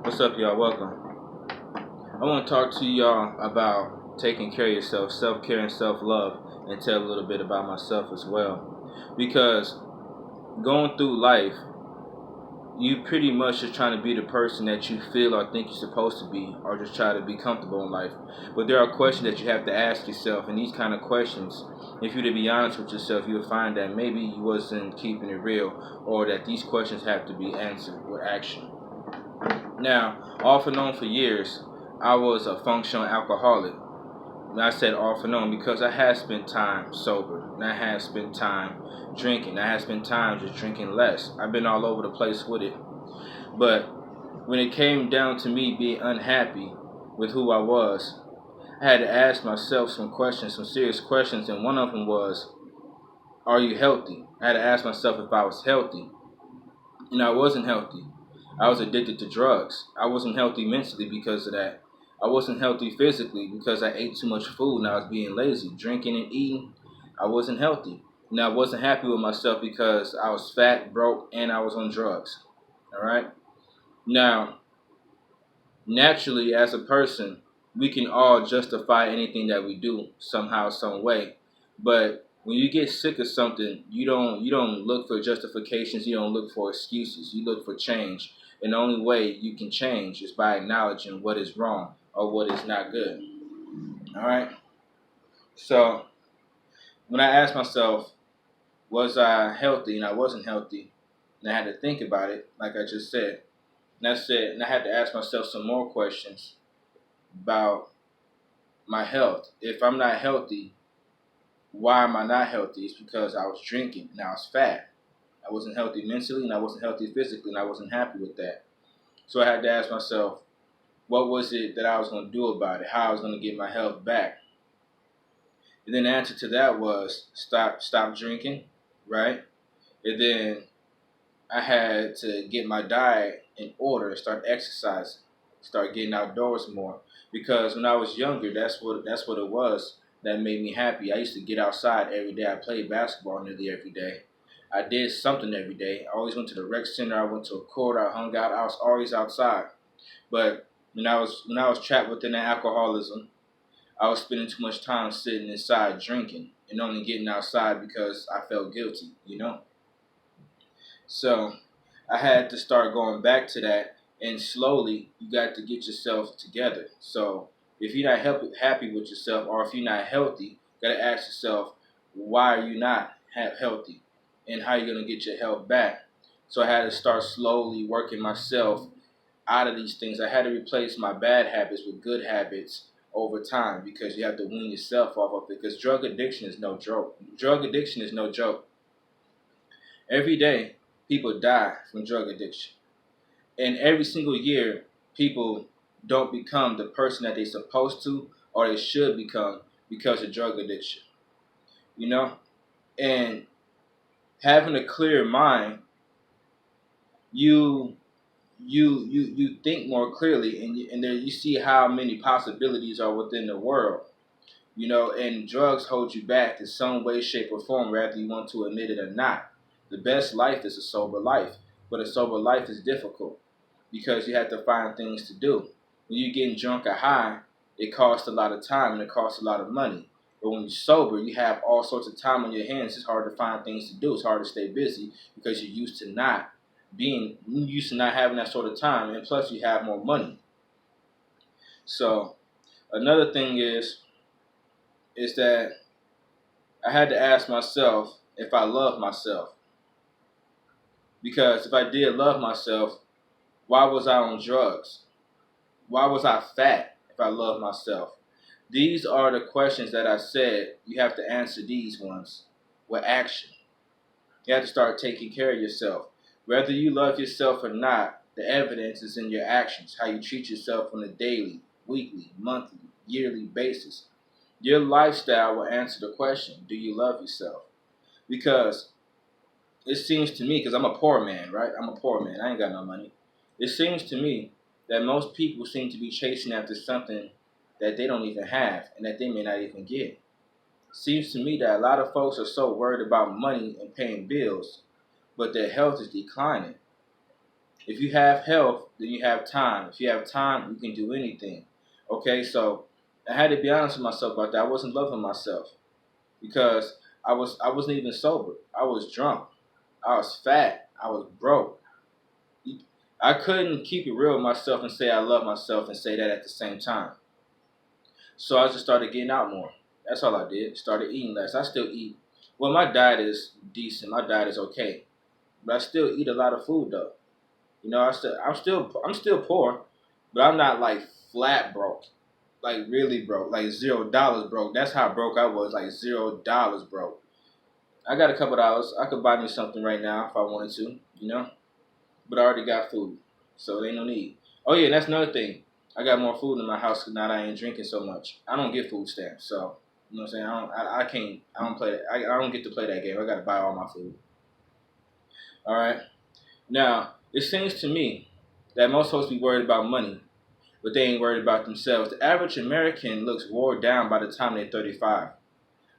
What's up, y'all? Welcome. I want to talk to y'all about taking care of yourself, self-care and self-love, and tell a little bit about myself as well. Because going through life, you pretty much just trying to be the person that you feel or think you're supposed to be, or just try to be comfortable in life. But there are questions that you have to ask yourself, and these kind of questions, if you to be honest with yourself, you'll find that maybe you wasn't keeping it real, or that these questions have to be answered with action. Now, off and on for years, I was a functional alcoholic. And I said off and on because I had spent time sober, and I had spent time drinking. I had spent time just drinking less. I've been all over the place with it. But when it came down to me being unhappy with who I was, I had to ask myself some questions, some serious questions, and one of them was, are you healthy? I had to ask myself if I was healthy. And I wasn't healthy. I was addicted to drugs. I wasn't healthy mentally because of that. I wasn't healthy physically because I ate too much food and I was being lazy. Drinking and eating, I wasn't healthy. And I wasn't happy with myself because I was fat, broke, and I was on drugs. All right? Now, naturally, as a person, we can all justify anything that we do somehow, some way. But when you get sick of something, you don't look for justifications. You don't look for excuses. You look for change. And the only way you can change is by acknowledging what is wrong or what is not good. All right. So when I asked myself, was I healthy, and I wasn't healthy, and I had to think about it, like I just said. And I said, and I had to ask myself some more questions about my health. If I'm not healthy, why am I not healthy? It's because I was drinking and I was fat. I wasn't healthy mentally and I wasn't healthy physically, and I wasn't happy with that. So I had to ask myself, what was it that I was going to do about it? How I was going to get my health back? And then the answer to that was stop drinking, right? And then I had to get my diet in order, start exercising, start getting outdoors more. Because when I was younger, that's what it was that made me happy. I used to get outside every day. I played basketball nearly every day. I did something every day. I always went to the rec center. I went to a court. I hung out. I was always outside. But when I was trapped within that alcoholism, I was spending too much time sitting inside drinking and only getting outside because I felt guilty. So I had to start going back to that, and slowly you got to get yourself together. So if you're not happy with yourself, or if you're not healthy, you got to ask yourself, why are you not healthy, and how you going to get your health back. So I had to start slowly working myself out of these things. I had to replace my bad habits with good habits over time, because you have to wean yourself off of it, because drug addiction is no joke. Drug addiction is no joke. Every day, people die from drug addiction. And every single year, people don't become the person that they're supposed to or they should become because of drug addiction. You know? And having a clear mind, you think more clearly, and there you see how many possibilities are within the world. And drugs hold you back in some way, shape, or form, whether you want to admit it or not. The best life is a sober life, but a sober life is difficult because you have to find things to do. When you're getting drunk or high, it costs a lot of time and it costs a lot of money. But when you're sober, you have all sorts of time on your hands. It's hard to find things to do. It's hard to stay busy because you're used to not having that sort of time, and plus you have more money. So another thing is that I had to ask myself if I love myself. Because if I did love myself, why was I on drugs? Why was I fat if I loved myself? These are the questions that I said you have to answer these ones with action. You have to start taking care of yourself. Whether you love yourself or not, the evidence is in your actions, how you treat yourself on a daily, weekly, monthly, yearly basis. Your lifestyle will answer the question, do you love yourself? Because it seems to me, because I'm a poor man, right? I'm a poor man. I ain't got no money. It seems to me that most people seem to be chasing after something that they don't even have and that they may not even get. It seems to me that a lot of folks are so worried about money and paying bills, but their health is declining. If you have health, then you have time. If you have time, you can do anything. Okay, so I had to be honest with myself about that. I wasn't loving myself because I wasn't even sober. I was drunk. I was fat. I was broke. I couldn't keep it real with myself and say I love myself and say that at the same time. So I just started getting out more. That's all I did. Started eating less. I still eat. Well, my diet is decent. My diet is okay, but I still eat a lot of food though. You know, I'm still poor, but I'm not like flat broke, like really broke, like $0 broke. That's how broke I was, like $0 broke. I got a couple dollars. I could buy me something right now if I wanted to, you know, but I already got food, so it ain't no need. Oh yeah, and that's another thing. I got more food in my house because now that I ain't drinking so much. I don't get food stamps, so you know what I'm saying. I can't. I don't play that. I don't get to play that game. I got to buy all my food. All right. Now, it seems to me that most folks be worried about money, but they ain't worried about themselves. The average American looks wore down by the time they're 35.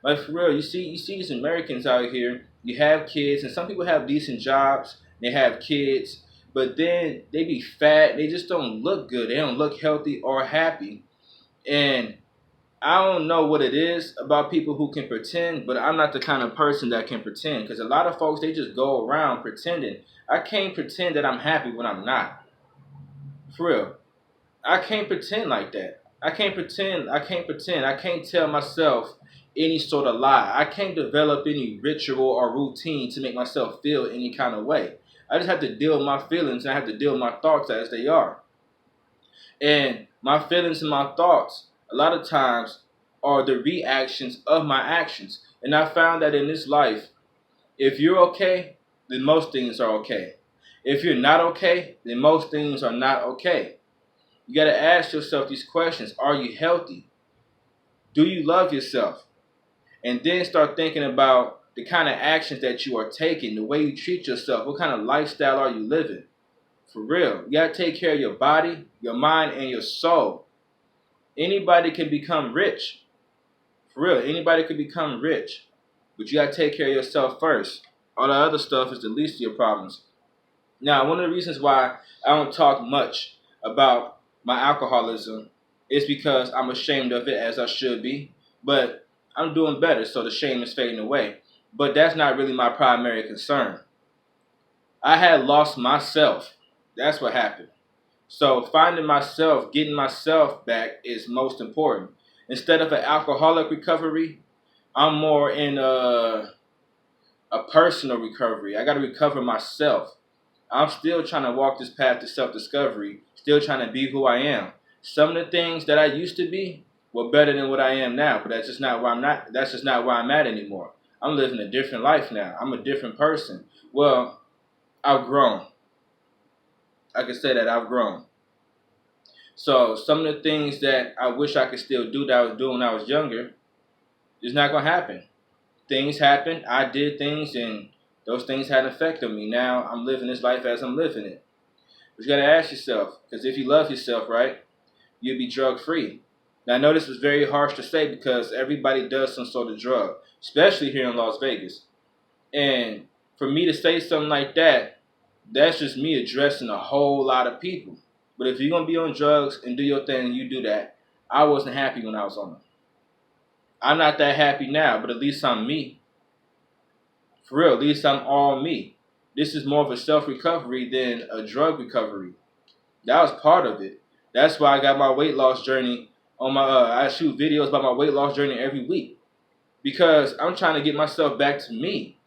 Like for real, you see these Americans out here. You have kids, and some people have decent jobs. They have kids, but then they be fat. They just don't look good. They don't look healthy or happy. And I don't know what it is about people who can pretend, but I'm not the kind of person that can pretend. Because a lot of folks, they just go around pretending. I can't pretend that I'm happy when I'm not. For real. I can't pretend like that. I can't pretend. I can't pretend. I can't tell myself any sort of lie. I can't develop any ritual or routine to make myself feel any kind of way. I just have to deal with my feelings and I have to deal with my thoughts as they are. And my feelings and my thoughts, a lot of times, are the reactions of my actions. And I found that in this life, if you're okay, then most things are okay. If you're not okay, then most things are not okay. You got to ask yourself these questions. Are you healthy? Do you love yourself? And then start thinking about the kind of actions that you are taking, the way you treat yourself. What kind of lifestyle are you living? For real. You got to take care of your body, your mind, and your soul. Anybody can become rich. For real. Anybody can become rich. But you got to take care of yourself first. All the other stuff is the least of your problems. Now, one of the reasons why I don't talk much about my alcoholism is because I'm ashamed of it, as I should be. But I'm doing better, so the shame is fading away. But that's not really my primary concern. I had lost myself. That's what happened. So finding myself, getting myself back is most important. Instead of an alcoholic recovery, I'm more in a personal recovery. I got to recover myself. I'm still trying to walk this path to self-discovery, still trying to be who I am. Some of the things that I used to be were better than what I am now, but that's just not where I'm not. That's just not where I'm at anymore. I'm living a different life now. I'm a different person. Well, I've grown. I can say that I've grown. So some of the things that I wish I could still do that I was doing when I was younger, it's not gonna happen. Things happen. I did things, and those things had an effect on me. Now I'm living this life as I'm living it. But you gotta ask yourself, because if you love yourself, right, you'll be drug free. Now I know this is very harsh to say because everybody does some sort of drug, especially here in Las Vegas. And for me to say something like that, that's just me addressing a whole lot of people. But if you're gonna be on drugs and do your thing, you do that. I wasn't happy when I was on them. I'm not that happy now, but at least I'm me. For real, at least I'm all me. This is more of a self-recovery than a drug recovery. That was part of it. That's why I got my weight loss journey on my, I shoot videos about my weight loss journey every week. Because I'm trying to get myself back to me.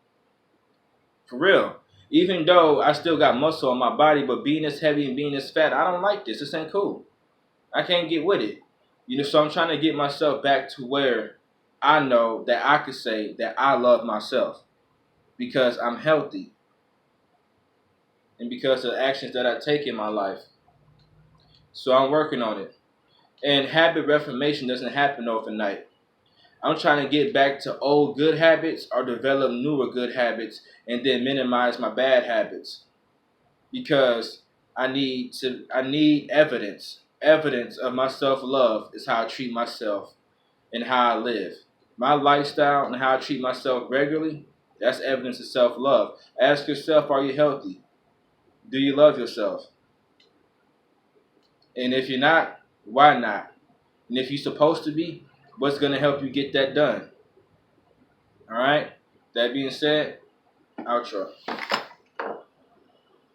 For real. Even though I still got muscle on my body, but being this heavy and being this fat, I don't like this. This ain't cool. I can't get with it. You know, so I'm trying to get myself back to where I know that I could say that I love myself. Because I'm healthy. And because of the actions that I take in my life. So I'm working on it. And habit reformation doesn't happen overnight. I'm trying to get back to old good habits or develop newer good habits and then minimize my bad habits. Because I need evidence. Evidence of my self-love is how I treat myself and how I live. My lifestyle and how I treat myself regularly, that's evidence of self-love. Ask yourself, are you healthy? Do you love yourself? And if you're not, why not? And if you're supposed to be, what's going to help you get that done? All right? That being said, outro.